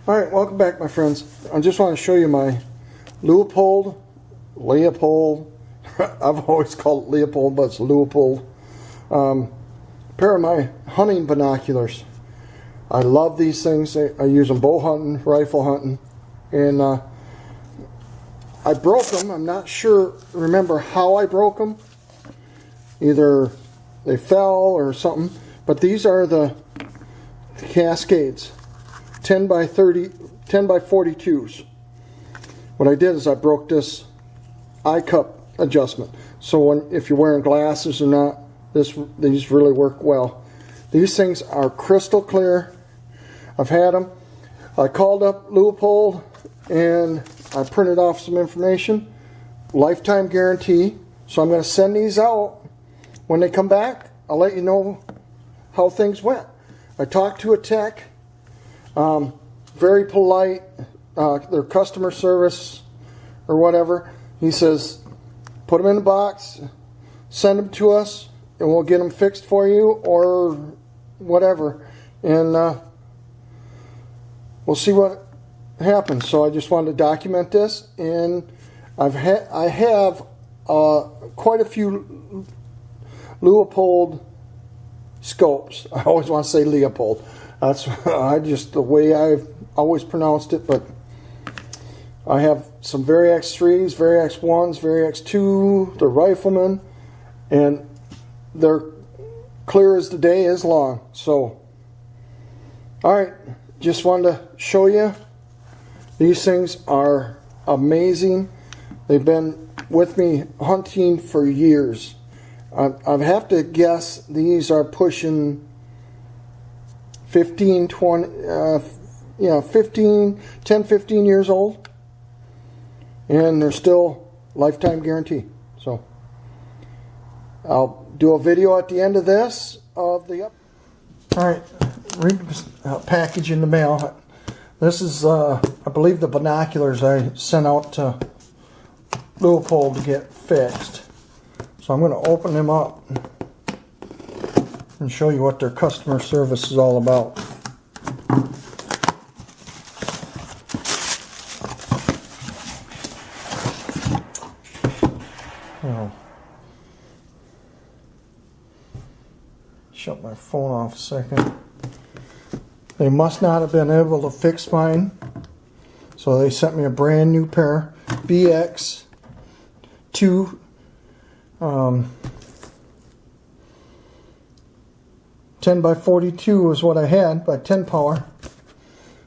Alright, welcome back, my friends. I just want to show you my Leupold. I've always called it Leupold, but it's Leupold. Pair of my hunting binoculars. I love these things. I use them bow hunting, rifle hunting, and I broke them. I'm not sure, remember how I broke them. Either they fell or something, but these are the Cascades. 10 by 42s. What I did is I broke this eye cup adjustment. So if you're wearing glasses or not, these really work well. These things are crystal clear. I've had them. I called up Leupold and I printed off some information. Lifetime guarantee. So I'm going to send these out. When they come back, I'll let you know how things went. I talked to a tech. Very polite, their customer service or whatever. He says, put them in the box, send them to us, and we'll get them fixed for you or whatever. And we'll see what happens. So I just wanted to document this, and I have quite a few Leupold scopes. I always want to say Leupold. That's just the way I've always pronounced it, but I have some Variax 3s, Variax 1s, Variax 2, the Rifleman, and they're clear as the day is long. So, alright, just wanted to show you. These things are amazing. They've been with me hunting for years. I have to guess these are pushing 15 years old, and they're still lifetime guarantee. So I'll do a video at the end of this of the alright, package in the mail. This is I believe the binoculars I sent out to Leupold to get fixed. So I'm going to open them up and show you what their customer service is all about. Oh. Shut my phone off a second. They must not have been able to fix mine, so they sent me a brand new pair. BX2 10 by 42 is what I had, by 10 power.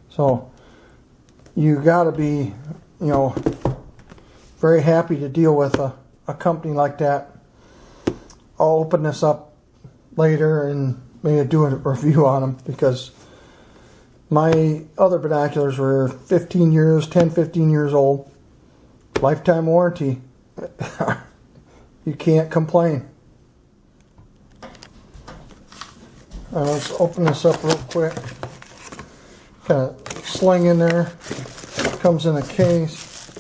So you got to be, very happy to deal with a company like that. I'll open this up later and maybe do a review on them, because my other binoculars were 15 years old. Lifetime warranty. You can't complain. Let's open this up real quick. Kind of sling in there. Comes in a case.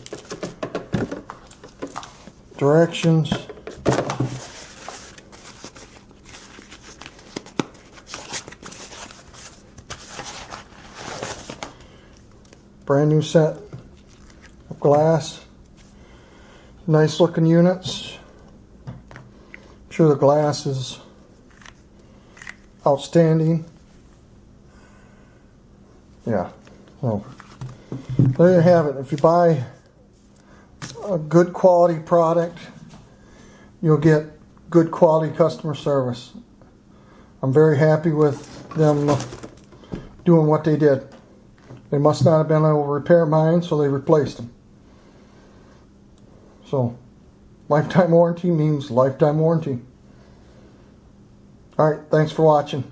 Directions. Brand new set of glass. Nice looking units. I'm sure the glass is outstanding. Yeah. Well, there you have it. If you buy a good quality product, you'll get good quality customer service. I'm very happy with them doing what they did. They must not have been able to repair mine, so they replaced them. So, lifetime warranty means lifetime warranty. Alright, thanks for watching.